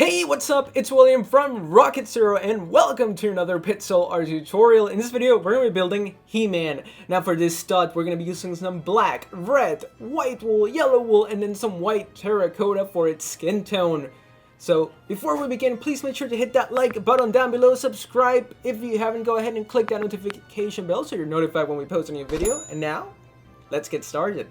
Hey, what's up? It's William from Rocket Zero, and welcome to another Pixel art tutorial. In this video, we're going to be building He-Man. Now for this stud, we're going to be using some black, red, white wool, yellow wool, and then some white terracotta for its skin tone. So before we begin, please make sure to hit that like button down below, subscribe if you haven't, go ahead and click that notification bell so you're notified when we post a new video. And now, let's get started.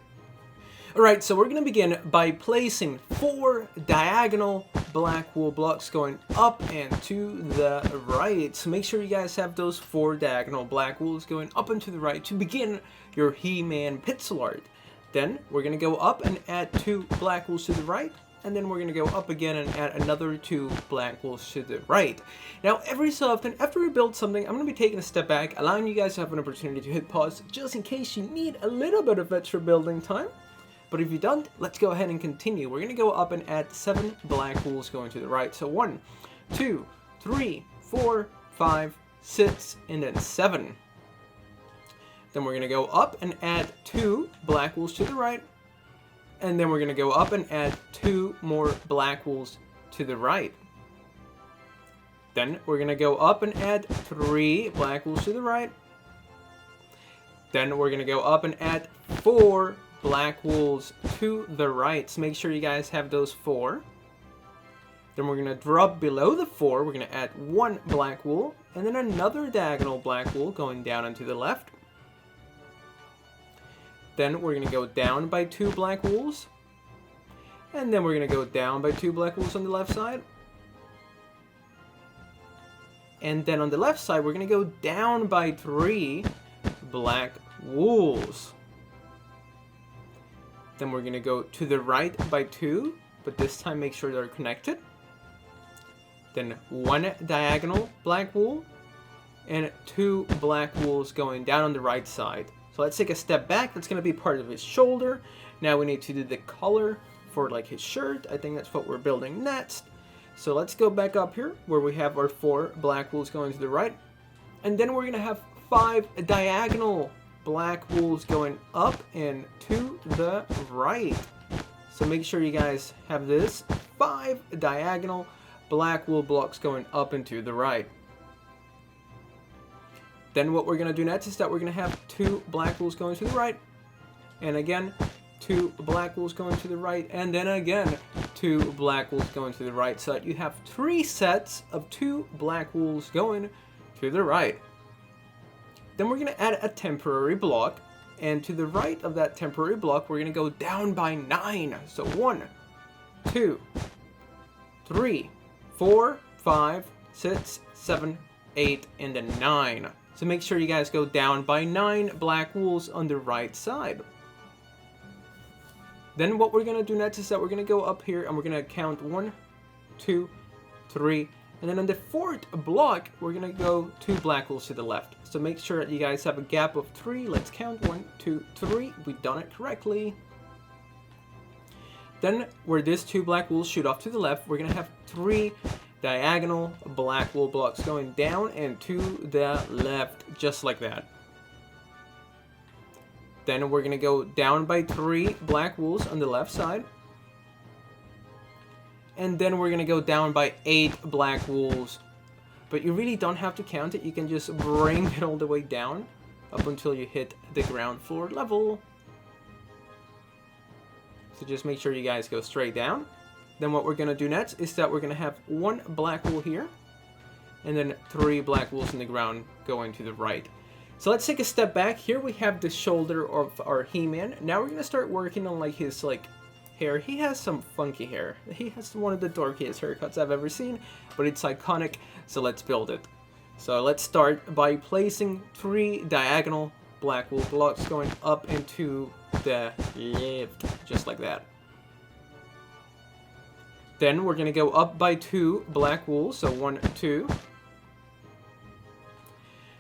Alright, so we're going to begin by placing 4 diagonal black wool blocks going up and to the right. So make sure you guys have those 4 diagonal black wools going up and to the right to begin your He-Man pixel art. Then we're going to go up and add 2 black wools to the right. And then we're going to go up again and add another 2 black wools to the right. Now, every so often, after we build something, I'm going to be taking a step back, allowing you guys to have an opportunity to hit pause, just in case you need a little bit of extra building time. But if you don't, let's go ahead and continue. We're going to go up and add 7 black wools going to the right. So 1, 2, 3, 4, 5, 6, and then 7. Then we're going to go up and add 2 black wools to the right. And then we're going to go up and add 2 more black wools to the right. Then we're going to go up and add 3 black wools to the right. Then we're going to go up and add 4 black wools to the right. So make sure you guys have those 4. Then we're going to drop below the 4. We're going to add 1 black wool. And then another diagonal black wool going down and to the left. Then we're going to go down by 2 black wools. And then we're going to go down by 2 black wools on the left side. And then on the left side, we're going to go down by 3 black wools. Then we're going to go to the right by 2, but this time make sure they're connected. Then 1 diagonal black wool and 2 black wools going down on the right side. So let's take a step back. That's going to be part of his shoulder. Now we need to do the color for like his shirt. I think that's what we're building next. So let's go back up here where we have our 4 black wools going to the right. And then we're going to have 5 diagonal black wools going up and to the right. So make sure you guys have this 5 diagonal black wool blocks going up and to the right. Then what we're going to do next is that we're going to have 2 black wools going to the right. And again, 2 black wools going to the right. And then again, 2 black wools going to the right. So that you have 3 sets of 2 black wools going to the right. Then we're going to add a temporary block. And to the right of that temporary block, we're going to go down by 9. So 1, 2, 3, 4, 5, 6, 7, 8, and then 9. So make sure you guys go down by 9 black wools on the right side. Then what we're going to do next is that we're going to go up here and we're going to count 1, 2, 3, and then on the 4th block, we're going to go 2 black wools to the left. So make sure that you guys have a gap of 3. Let's count 1, 2, 3. We've done it correctly. Then where these 2 black wools shoot off to the left, we're going to have 3 diagonal black wool blocks going down and to the left, just like that. Then we're going to go down by 3 black wools on the left side. And then we're going to go down by 8 black wools. But you really don't have to count it. You can just bring it all the way down up until you hit the ground floor level. So just make sure you guys go straight down. Then what we're going to do next is that we're going to have 1 black wool here. And then 3 black wools in the ground going to the right. So let's take a step back. Here we have the shoulder of our He-Man. Now we're going to start working on like his hair. He has some funky hair. He has one of the dorkiest haircuts I've ever seen. But it's iconic. So let's build it. So let's start by placing 3 diagonal black wool blocks going up into the left. Just like that. Then we're going to go up by 2 black wools, so 1, 2.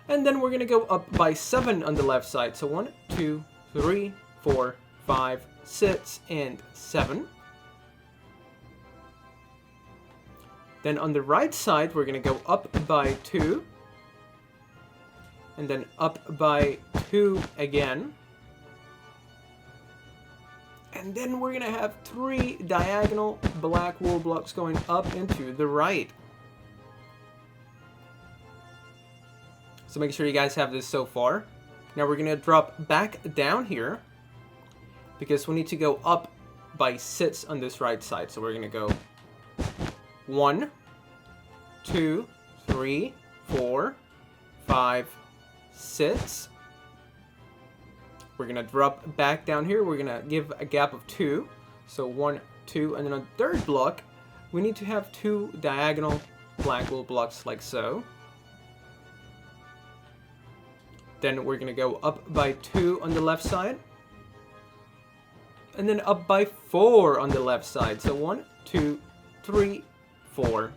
And then we're going to go up by 7 on the left side, so 1, 2, 3, 4, 5, 6, and 7. Then on the right side, we're going to go up by 2. And then up by 2 again. And then we're gonna have 3 diagonal black wool blocks going up and to the right. So make sure you guys have this so far. Now we're gonna drop back down here because we need to go up by 6 on this right side. So we're gonna go 1, 2, 3, 4, 5, 6. We're gonna drop back down here. We're gonna give a gap of 2. So 1, 2, and then on the 3rd block, we need to have 2 diagonal black wool blocks like so. Then we're gonna go up by 2 on the left side. And then up by 4 on the left side. So 1, 2, 3, 4.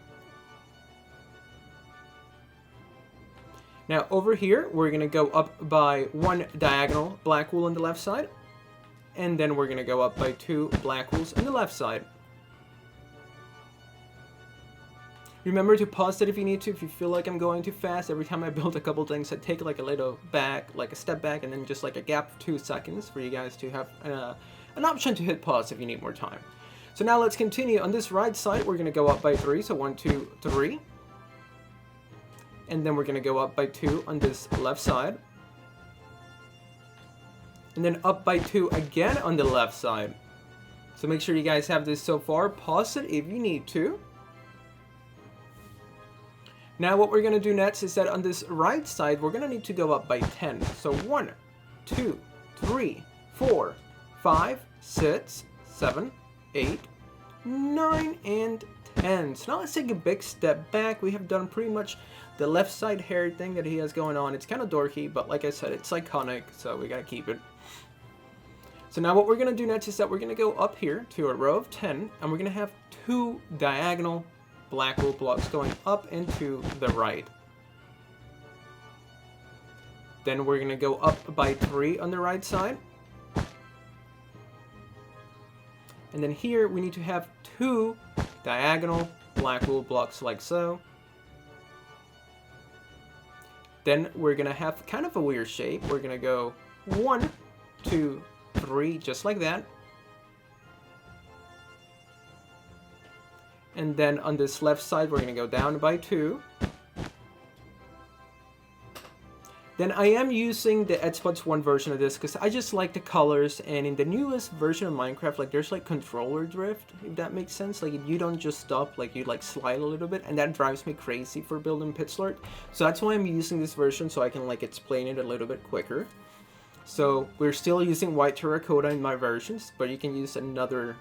Now over here, we're gonna go up by 1 diagonal black wool on the left side. And then we're gonna go up by 2 black wools on the left side. Remember to pause it if you need to, if you feel like I'm going too fast. Every time I build a couple things, I take like a little back, like a step back, and then just like a gap of 2 seconds for you guys to have an option to hit pause if you need more time. So now let's continue. On this right side, we're gonna go up by 3, so 1, 2, 3. And then we're gonna go up by 2 on this left side. And then up by 2 again on the left side. So make sure you guys have this so far. Pause it if you need to. Now what we're gonna do next is that on this right side, we're gonna need to go up by 10. So 1, 2, 3, 4, 5, 6, 7, 8, 9, and 10. So now let's take a big step back. We have done pretty much the left side hair thing that he has going on. It's kind of dorky, but like I said, it's iconic, so we gotta keep it. So now what we're gonna do next is that we're gonna go up here to a row of 10, and we're gonna have 2 diagonal black wool blocks going up and to the right. Then we're gonna go up by 3 on the right side. And then here we need to have 2 diagonal black wool blocks like so. Then we're gonna have kind of a weird shape. We're gonna go 1, 2, 3, just like that. And then on this left side, we're gonna go down by 2. Then I am using the Xbox One version of this because I just like the colors, and in the newest version of Minecraft, like there's like controller drift, if that makes sense. Like you don't just stop, like you like slide a little bit, and that drives me crazy for building Pixlart. So that's why I'm using this version, so I can like explain it a little bit quicker. So we're still using white terracotta in my versions, but you can use another,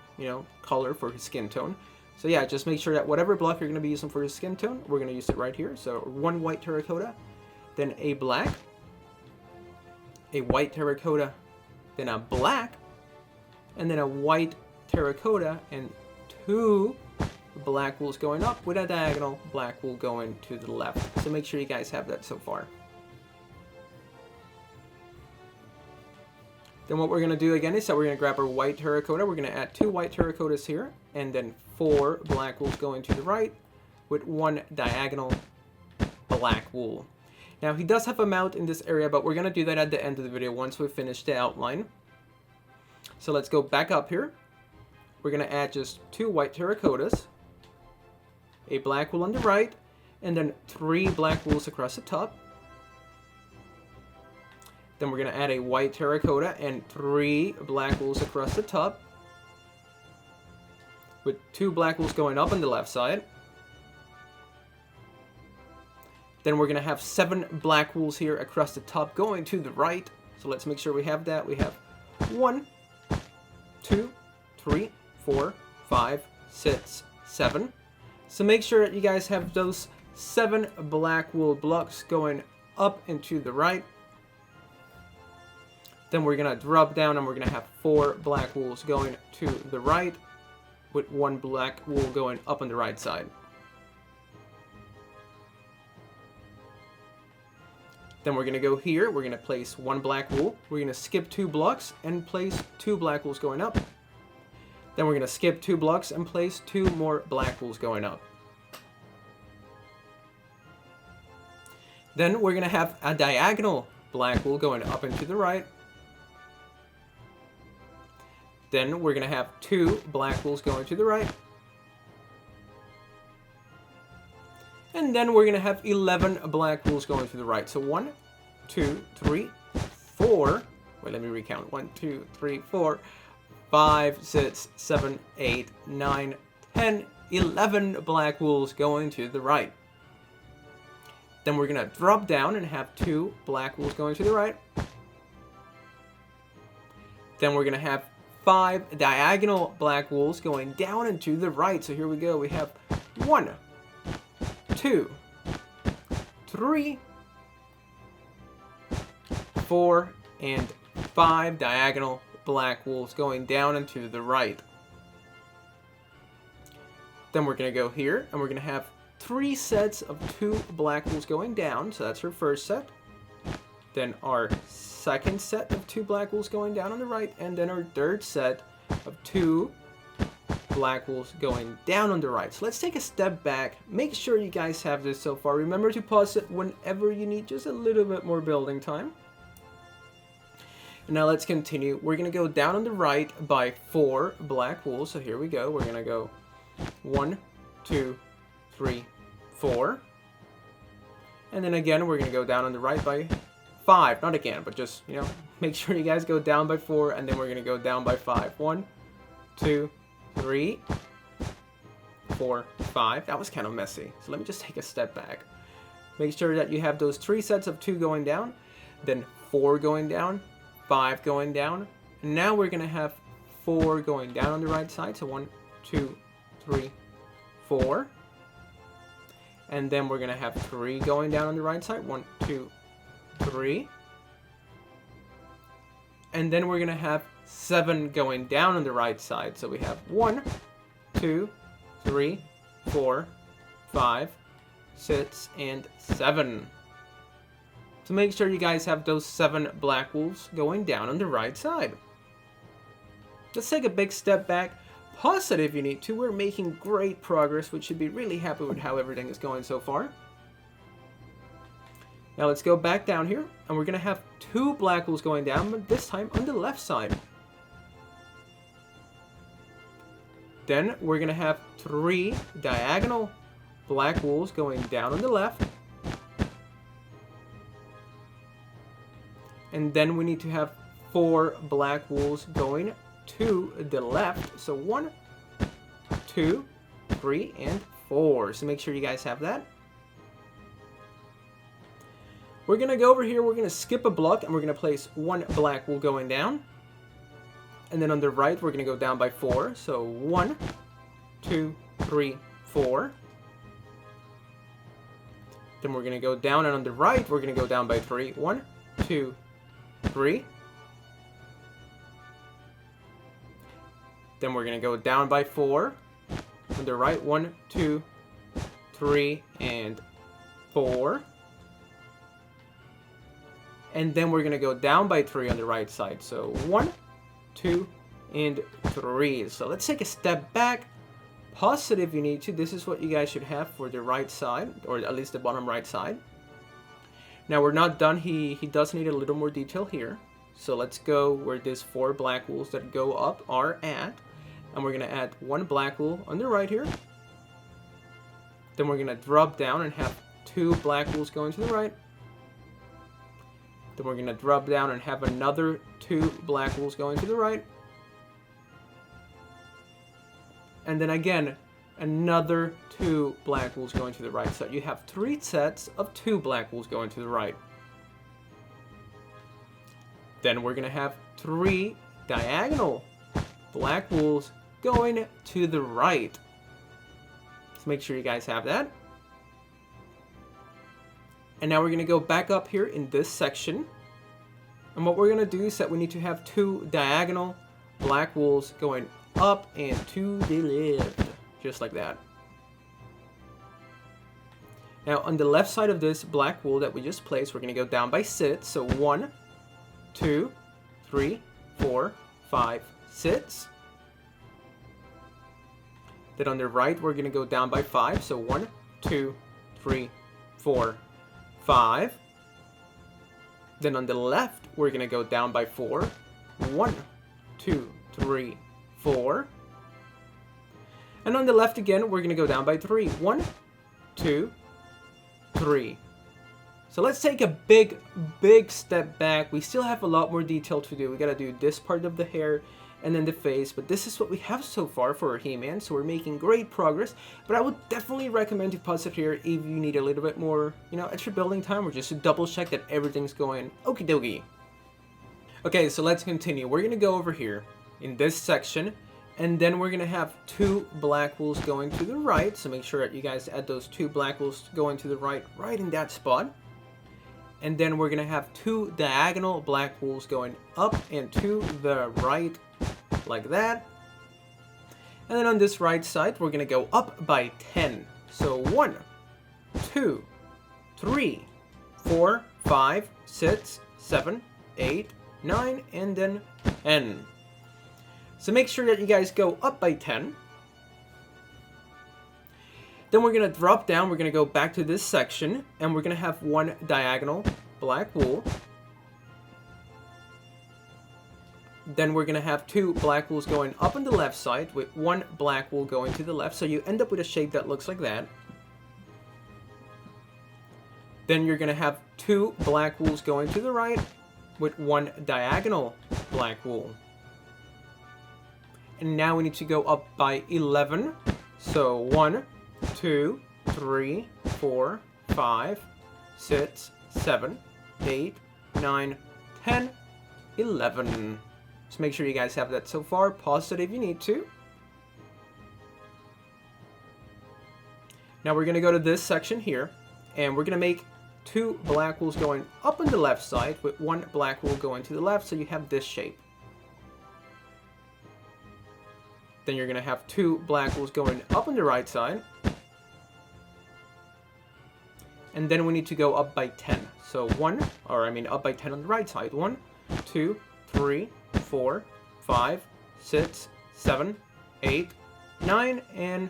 color for his skin tone. So yeah, just make sure that whatever block you're going to be using for his skin tone, we're going to use it right here. So 1 white terracotta, then a black, a white terracotta, then a black, and then a white terracotta, and 2 black wools going up with a diagonal black wool going to the left. So make sure you guys have that so far. Then what we're going to do again is that we're going to grab our white terracotta. We're going to add 2 white terracottas here, and then 4 black wools going to the right with 1 diagonal black wool. Now he does have a mount in this area, but we're going to do that at the end of the video once we finish the outline. So let's go back up here. We're going to add just 2 white terracottas, a black wool on the right, and then 3 black wools across the top. Then we're going to add a white terracotta and 3 black wools across the top, with 2 black wools going up on the left side. Then we're going to have 7 black wools here across the top going to the right. So let's make sure we have that. We have 1, 2, 3, 4, 5, 6, 7. So make sure that you guys have those 7 black wool blocks going up and to the right. Then we're going to drop down and we're going to have 4 black wools going to the right with 1 black wool going up on the right side. Then we're going to go here, we're going to place 1 black wool, we're going to skip 2 blocks and place 2 black wools going up. Then we're going to skip 2 blocks and place 2 more black wools going up. Then we're going to have a diagonal black wool going up and to the right. Then we're going to have 2 black wools going to the right. And then we're going to have 11 black wools going to the right. So 1, 2, 3, 4. Wait, let me recount. 1, 2, 3, 4, 5, 6, 7, 8, 9, 10, 11 black wools going to the right. Then we're going to drop down and have 2 black wools going to the right. Then we're going to have 5 diagonal black wools going down and to the right. So here we go. We have 1, 2, 3, 4, and 5 diagonal black wools going down and to the right. Then we're going to go here, and we're going to have 3 sets of 2 black wools going down. So that's our first set. Then our second set of 2 black wools going down on the right, and then our third set of 2 black wools going down on the right. So let's take a step back. Make sure you guys have this so far. Remember to pause it whenever you need just a little bit more building time. And now let's continue. We're going to go down on the right by 4 black wools. So here we go. We're going to go 1, 2, 3, 4. And then again, we're going to go down on the right by 5. Not again, but just, you know, make sure you guys go down by 4. And then we're going to go down by 5. 1, 2, 3, 4, 5. That was kind of messy. So let me just take a step back. Make sure that you have those 3 sets of 2 going down. Then 4 going down. 5 going down. And now we're going to have 4 going down on the right side. So 1, 2, 3, 4. And then we're going to have 3 going down on the right side. 1, 2, 3. And then we're going to have 7 going down on the right side. So we have 1, 2, 3, 4, 5, 6, and 7. So make sure you guys have those 7 black wools going down on the right side. Let's take a big step back. Pause it if you need to. We're making great progress. We should be really happy with how everything is going so far. Now let's go back down here, and we're going to have 2 black wools going down, but this time on the left side. Then we're going to have 3 diagonal black wools going down on the left. And then we need to have 4 black wools going to the left. So 1, 2, 3, and 4. So make sure you guys have that. We're going to go over here. We're going to skip a block, and we're going to place 1 black wool going down. And then on the right, we're going to go down by 4. So 1, 2, 3, 4. Then we're going to go down, and on the right, we're going to go down by 3. 1, 2, 3. Then we're going to go down by 4. On the right, 1, 2, 3, and 4. And then we're going to go down by 3 on the right side. So 1, 2, and 3. So let's take a step back. Pause it if you need to. This is what you guys should have for the right side, or at least the bottom right side. Now we're not done. He does need a little more detail here. So let's go where these 4 black wools that go up are at. And we're going to add 1 black wool on the right here. Then we're going to drop down and have 2 black wools going to the right. Then we're going to drop down and have another 2 black wools going to the right. And then again, another 2 black wools going to the right. So you have 3 sets of 2 black wools going to the right. Then we're going to have 3 diagonal black wools going to the right. So make sure you guys have that. And now we're going to go back up here in this section. And what we're going to do is that we need to have 2 diagonal black wools going up and to the left. Just like that. Now on the left side of this black wool that we just placed, we're going to go down by 6. So 1, 2, 3, 4, 5, 6. Then on the right, we're going to go down by 5. So 1, 2, 3, 4, 5. Then on the left, we're going to go down by 4. 1, 2, 3, 4. And on the left again, we're going to go down by 3. 1, 2, 3. So let's take a big step back. We still have a lot more detail to do. We got to do this part of the hair and then the face, but this is what we have so far for our He-Man, so we're making great progress. But I would definitely recommend to pause it here if you need a little bit more, extra building time, or just to double check that everything's going okie dokie. Okay, so let's continue. We're gonna go over here in this section, and then we're gonna have 2 black wools going to the right, so make sure that you guys add those 2 black wools going to the right in that spot. And then we're gonna have 2 diagonal black wools going up and to the right, like that. And then on this right side, we're gonna go up by 10. So 1, 2, 3, 4, 5, 6, 7, 8, 9, and then 10. So make sure that you guys go up by 10. Then we're gonna drop down, we're gonna go back to this section, and we're gonna have 1 diagonal black wool. Then we're gonna have 2 black wools going up on the left side with 1 black wool going to the left, so you end up with a shape that looks like that. Then you're gonna have 2 black wools going to the right with 1 diagonal black wool. And now we need to go up by 11. So 1, 2, 3, 4, 5, 6, 7, 8, 9, 10, 11. So make sure you guys have that so far. Pause it if you need to. Now we're going to go to this section here, and we're going to make 2 black wools going up on the left side with 1 black wool going to the left, so you have this shape. Then you're going to have 2 black wools going up on the right side. And then we need to go up by 10. So up by 10 on the right side. 1, 2, 3, 4, 5, 6, 7, 8, 9, and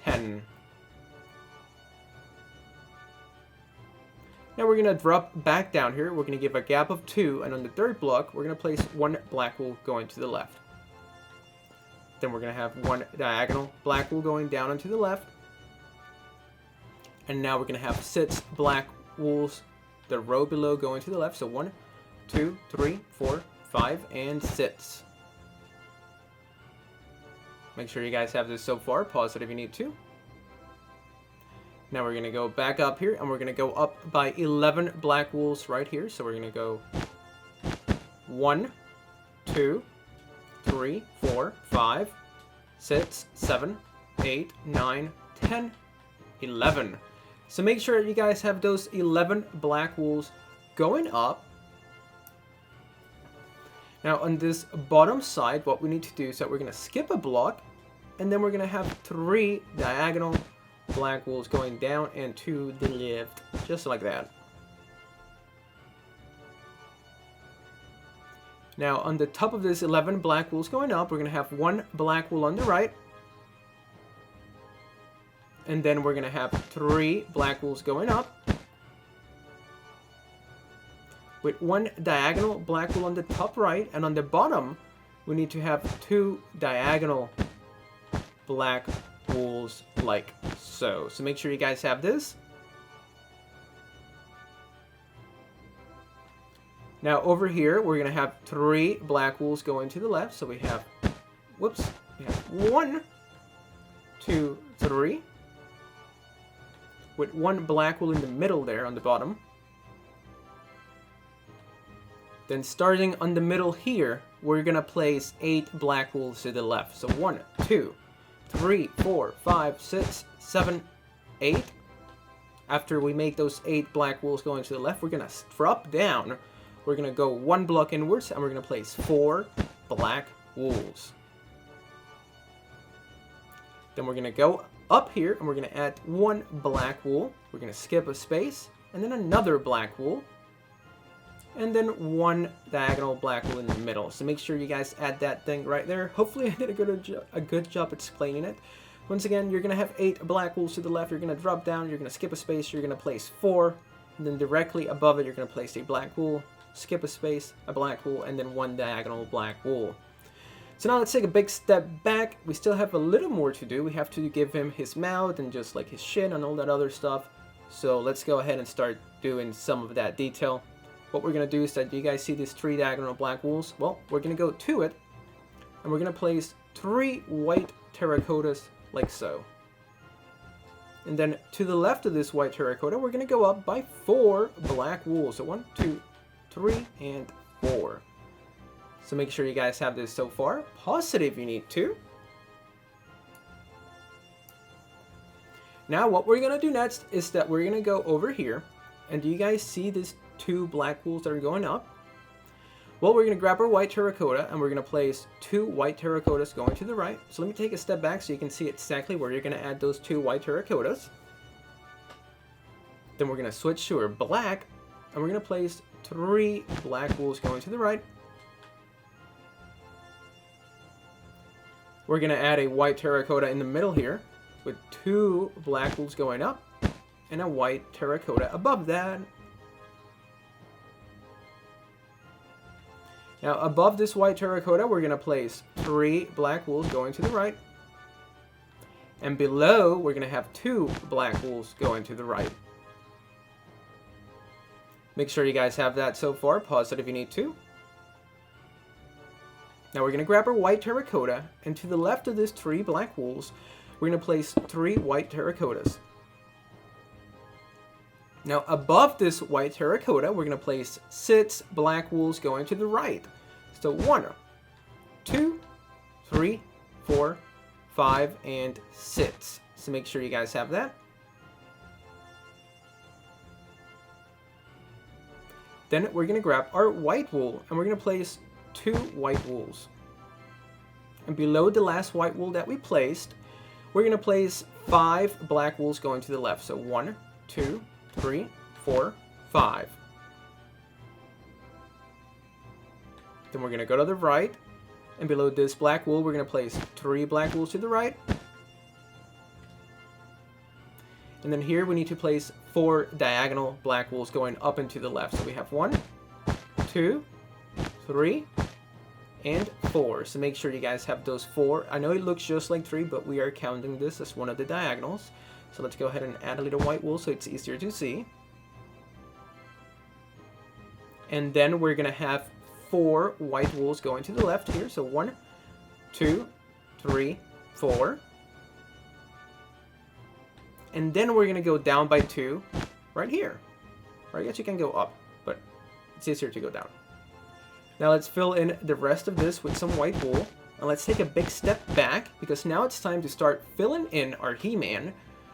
10. Now we're going to drop back down here. We're going to give a gap of 2, and on the third block, we're going to place 1 black wool going to the left. Then we're going to have 1 diagonal black wool going down and to the left. And now we're going to have 6 black wools, the row below, going to the left. So 1, 2, 3, 4, 5, and 6. Make sure you guys have this so far. Pause it if you need to. Now we're going to go back up here, and we're going to go up by 11 black wools right here. So we're going to go 1, 2, 3, 4, 5, 6, 7, 8, 9, 10, 11. So make sure you guys have those 11 black wools going up. Now on this bottom side, what we need to do is that we're going to skip a block, and then we're going to have 3 diagonal black wools going down and to the left, just like that. Now on the top of this 11 black wools going up, we're going to have 1 black wool on the right. And then we're going to have 3 black wools going up. With 1 diagonal black wool on the top right. And on the bottom, we need to have 2 diagonal black wools like so. So make sure you guys have this. Now over here, we're going to have 3 black wools going to the left. So we have, we have 1, 2, 3. With 1 black wool in the middle there on the bottom. Then starting on the middle here, we're going to place 8 black wools to the left. So 1, 2, 3, 4, 5, 6, 7, 8. After we make those 8 black wools going to the left, we're going to drop down. We're going to go 1 block inwards, and we're going to place 4 black wools. Then we're going to go up here, and we're going to add 1 black wool. We're going to skip a space, and then another black wool. And then 1 diagonal black wool in the middle. So make sure you guys add that thing right there. Hopefully I did a good job explaining it. Once again, you're going to have 8 black wools to the left. You're going to drop down. You're going to skip a space. You're going to place 4. And then directly above it, you're going to place a black wool. Skip a space, a black wool, and then 1 diagonal black wool. So now let's take a big step back. We still have a little more to do. We have to give him his mouth and just like his chin and all that other stuff. So let's go ahead and start doing some of that detail. What we're going to do is that you guys see these 3 diagonal black wools. Well, we're going to go to it and we're going to place 3 white terracottas like so. And then to the left of this white terracotta, we're going to go up by 4 black wools. So 1, 2, 3, and 4. So make sure you guys have this so far. Pause it if you need to. Now what we're going to do next is that we're going to go over here. And do you guys see these 2 black wools that are going up? Well, we're going to grab our white terracotta and we're going to place 2 white terracottas going to the right. So let me take a step back so you can see exactly where you're going to add those 2 white terracottas. Then we're going to switch to our black and we're going to place 3 black wools going to the right. We're going to add a white terracotta in the middle here with 2 black wools going up and a white terracotta above that. Now above this white terracotta, we're going to place 3 black wools going to the right. And below, we're going to have 2 black wools going to the right. Make sure you guys have that so far. Pause it if you need to. Now we're going to grab our white terracotta, and to the left of these 3 black wools, we're going to place 3 white terracottas. Now above this white terracotta, we're going to place 6 black wools going to the right. So 1, 2, 3, 4, 5, and 6. So make sure you guys have that. Then we're going to grab our white wool and we're going to place 2 white wools. And below the last white wool that we placed, we're going to place 5 black wools going to the left. So 1, 2, 3, 4, 5. Then we're going to go to the right, and below this black wool, we're going to place 3 black wools to the right. And then here we need to place 4 diagonal black wools going up and to the left. So we have 1, 2, 3, and 4. So make sure you guys have those 4. I know it looks just like 3, but we are counting this as one of the diagonals. So let's go ahead and add a little white wool so it's easier to see. And then we're going to have 4 white wools going to the left here. So 1, 2, 3, 4. And then we're going to go down by 2 right here. Or I guess you can go up, but it's easier to go down. Now let's fill in the rest of this with some white wool. And let's take a big step back because now it's time to start filling in our He-Man.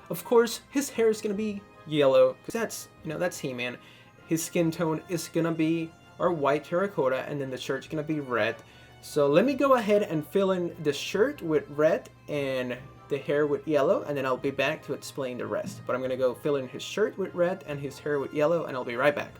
Of course, his hair is going to be yellow because that's He-Man. His skin tone is going to be our white terracotta, and then the shirt's going to be red. So let me go ahead and fill in the shirt with red and the hair with yellow, and then I'll be back to explain the rest. But I'm going to go fill in his shirt with red and his hair with yellow, and I'll be right back.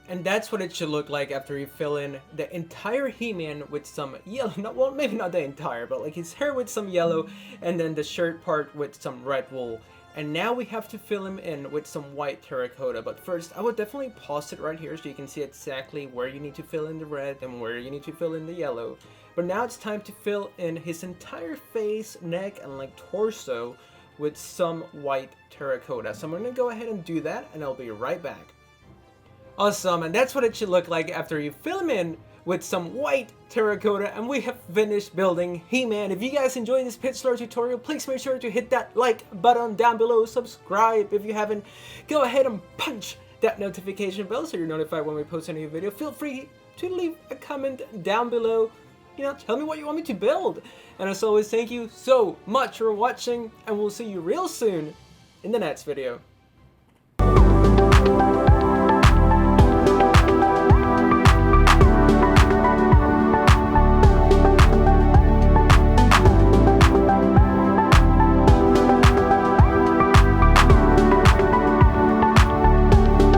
And that's what it should look like after you fill in the entire He-Man with some yellow, well, maybe not the entire, but like his hair with some yellow, and then the shirt part with some red wool. And now we have to fill him in with some white terracotta. But first, I would definitely pause it right here so you can see exactly where you need to fill in the red and where you need to fill in the yellow. But now it's time to fill in his entire face, neck, and like torso with some white terracotta. So I'm going to go ahead and do that, and I'll be right back. Awesome, and that's what it should look like after you fill him in with some white terracotta, and we have finished building He-Man. If you guys enjoyed this Pixlr tutorial, please make sure to hit that like button down below, subscribe if you haven't, go ahead and punch that notification bell so you're notified when we post a new video. Feel free to leave a comment down below, tell me what you want me to build. And as always, thank you so much for watching, and we'll see you real soon in the next video.